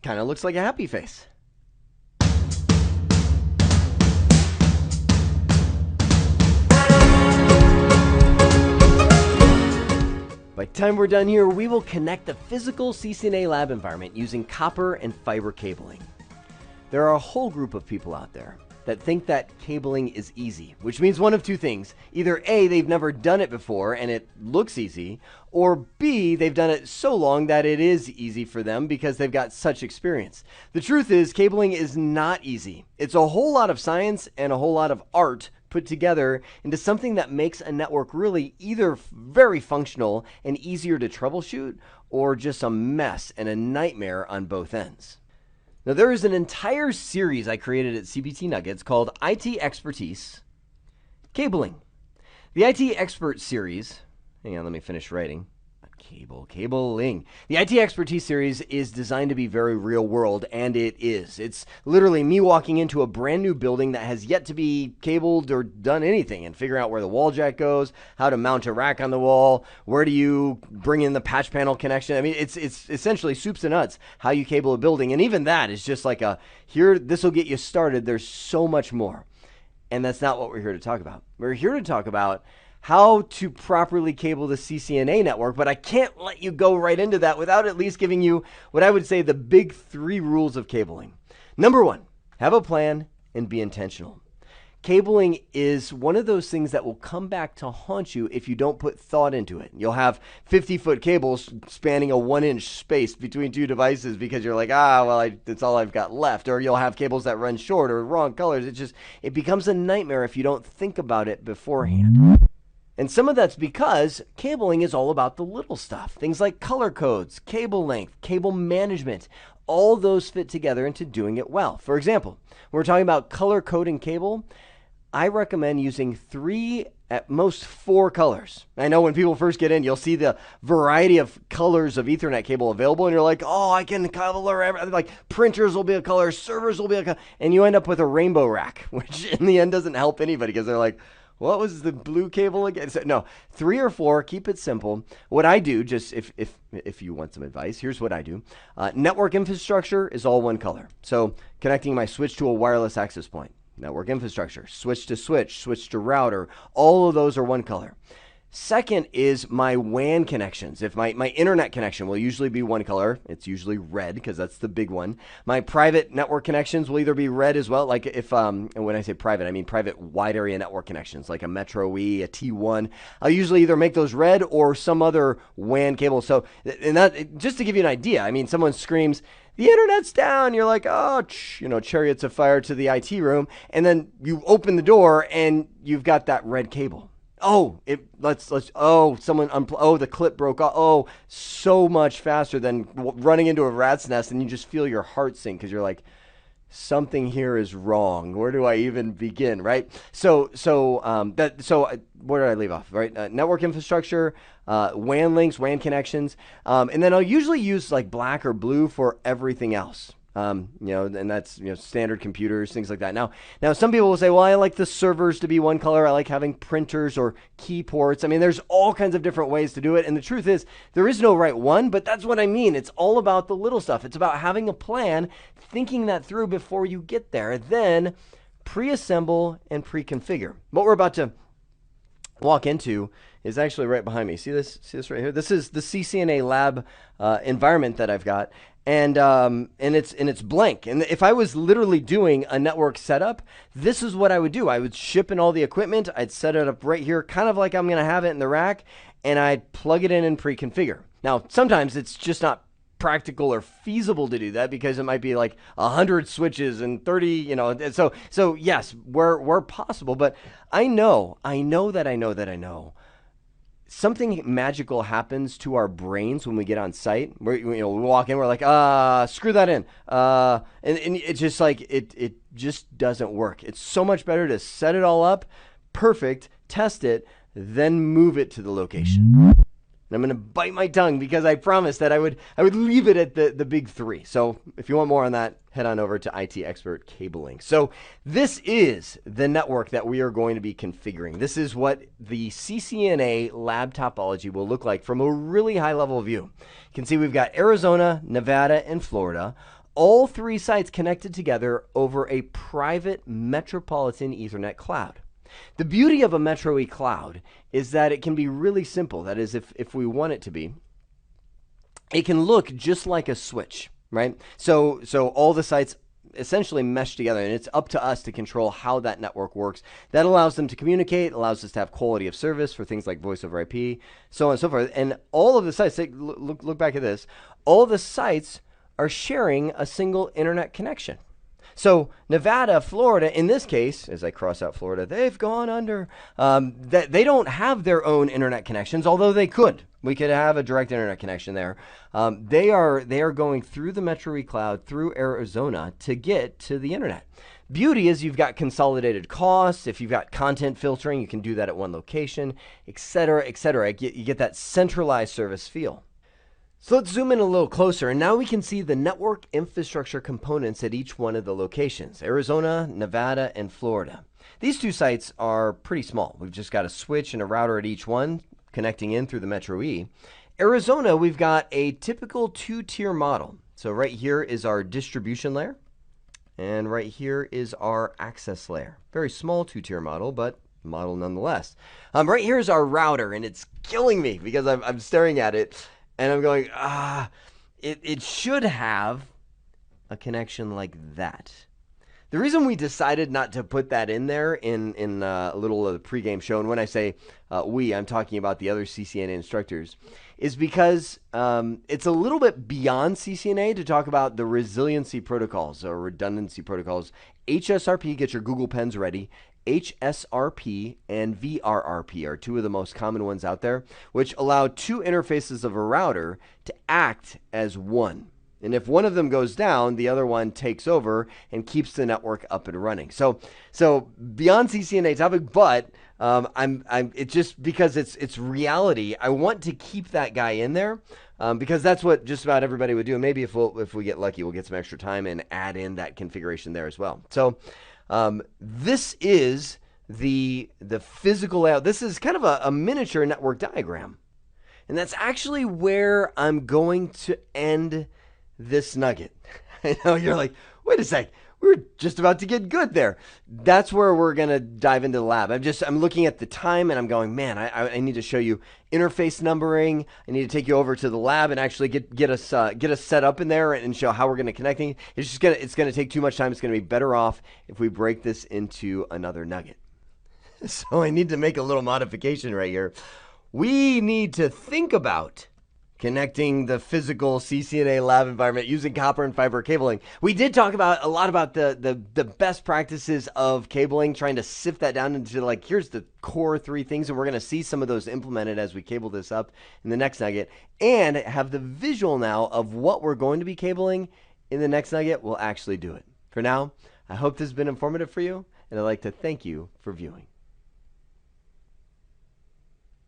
kind of looks like a happy face. By the time we're done here, we will connect the physical CCNA lab environment using copper and fiber cabling. There are a whole group of people out there that think that cabling is easy, which means one of two things. Either A, they've never done it before and it looks easy, or B, they've done it so long that it is easy for them because they've got such experience. The truth is, cabling is not easy. It's a whole lot of science and a whole lot of art put together into something that makes a network really either very functional and easier to troubleshoot, or just a mess and a nightmare on both ends. Now, there is an entire series I created at CBT Nuggets called IT Expertise Cabling. The IT Expert series, hang on, let me finish writing. Cabling. The IT Expertise series is designed to be very real world, and it is. It's literally me walking into a brand new building that has yet to be cabled or done anything, and figuring out where the wall jack goes, how to mount a rack on the wall, where do you bring in the patch panel connection. I mean, it's essentially soups to nuts how you cable a building, and even that is just like this will get you started. There's so much more, and that's not what we're here to talk about. We're here to talk about how to properly cable the CCNA network, but I can't let you go right into that without at least giving you what I would say the big 3 rules of cabling. Number 1, have a plan and be intentional. Cabling is one of those things that will come back to haunt you if you don't put thought into it. You'll have 50-foot cables spanning a 1-inch space between 2 devices because you're like, that's all I've got left. Or you'll have cables that run short or wrong colors. It becomes a nightmare if you don't think about it beforehand. And some of that's because cabling is all about the little stuff. Things like color codes, cable length, cable management. All those fit together into doing it well. For example, when we're talking about color coding cable, I recommend using 3, at most 4 colors. I know when people first get in, you'll see the variety of colors of Ethernet cable available, and you're like, oh, I can color everything. Like printers will be a color, servers will be a color, and you end up with a rainbow rack, which in the end doesn't help anybody because they're like, what was the blue cable again? So, no, 3 or 4, keep it simple. What I do, just if you want some advice, here's what I do. Network infrastructure is all one color. So connecting my switch to a wireless access point, network infrastructure, switch to router, all of those are one color. Second is my WAN connections. If my internet connection will usually be one color, it's usually red because that's the big one. My private network connections will either be red as well, like if, and when I say private, I mean private wide area network connections, like a Metro E, a T1. I'll usually either make those red or some other WAN cable. So, and that, just to give you an idea, I mean, someone screams, the internet's down. You're like, oh, chariots of fire to the IT room. And then you open the door and you've got that red cable. Oh, the clip broke off. Oh, so much faster than running into a rat's nest, and you just feel your heart sink because you're like, something here is wrong. Where do I even begin, right? So where did I leave off, right? Network infrastructure, WAN links, WAN connections, and then I'll usually use like black or blue for everything else. And that's, standard computers, things like that. Now some people will say, well, I like the servers to be one color. I like having printers or key ports. I mean, there's all kinds of different ways to do it. And the truth is, there is no right one, but that's what I mean. It's all about the little stuff. It's about having a plan, thinking that through before you get there, then pre-assemble and pre-configure. What we're about to walk into is actually right behind me. See this right here? This is the CCNA lab environment that I've got. And it's blank. And if I was literally doing a network setup, this is what I would do. I would ship in all the equipment. I'd set it up right here, kind of like I'm going to have it in the rack, and I'd plug it in and pre-configure. Now, sometimes it's just not practical or feasible to do that because it might be like 100 switches and 30, so yes, we're possible, but I know something magical happens to our brains when we get on site. We walk in, we're like, screw that in. And it's just like, it just doesn't work. It's so much better to set it all up, perfect, test it, then move it to the location. And I'm going to bite my tongue because I promised that I would leave it at the big 3. So if you want more on that, head on over to IT Expert Cabling. So this is the network that we are going to be configuring. This is what the CCNA lab topology will look like from a really high level view. You can see we've got Arizona, Nevada, and Florida, All 3 sites connected together over a private metropolitan Ethernet cloud. The beauty of a Metro E cloud is that it can be really simple. That is, if we want it to be, it can look just like a switch, right? So all the sites essentially mesh together, and it's up to us to control how that network works. That allows them to communicate, allows us to have quality of service for things like voice over IP, so on and so forth. And all of the sites, look back at this, all the sites are sharing a single internet connection. So Nevada, Florida, in this case, as I cross out Florida, they've gone under. They don't have their own internet connections, although they could. We could have a direct internet connection there. They are going through the Metro E cloud through Arizona to get to the internet. Beauty is you've got consolidated costs. If you've got content filtering, you can do that at one location, et cetera, et cetera. You get that centralized service feel. So let's zoom in a little closer, and now we can see the network infrastructure components at each one of the locations: Arizona, Nevada, and Florida. These 2 sites are pretty small. We've just got a switch and a router at each one connecting in through the Metro E. Arizona, we've got a typical 2-tier model. So right here is our distribution layer, and right here is our access layer. Very small 2-tier model, but model nonetheless. Right here is our router, and it's killing me because I'm staring at it. And I'm going, it should have a connection like that. The reason we decided not to put that in there in a little of the pregame show, and when I say we, I'm talking about the other CCNA instructors, is because it's a little bit beyond CCNA to talk about the resiliency protocols or redundancy protocols. HSRP, get your Google Pens ready. HSRP and VRRP are 2 of the most common ones out there, which allow 2 interfaces of a router to act as one. And if one of them goes down, the other one takes over and keeps the network up and running. So beyond CCNA topic, but it's just because it's reality. I want to keep that guy in there because that's what just about everybody would do. And maybe if we get lucky, we'll get some extra time and add in that configuration there as well. So this is the physical layout. This is kind of a miniature network diagram. And that's actually where I'm going to end this nugget. I know you're like, wait a sec, we're just about to get good there. That's where we're going to dive into the lab. I'm looking at the time and I'm going, man, I need to show you interface numbering. I need to take you over to the lab and actually get us set up in there and show how we're going to connecting. It's going to take too much time. It's going to be better off if we break this into another nugget. So I need to make a little modification right here. We need to think about connecting the physical CCNA lab environment using copper and fiber cabling. We did talk a lot about the best practices of cabling, trying to sift that down into like, here's the core 3 things, and we're going to see some of those implemented as we cable this up in the next nugget, and have the visual now of what we're going to be cabling in the next nugget. We'll actually do it. For now, I hope this has been informative for you, and I'd like to thank you for viewing.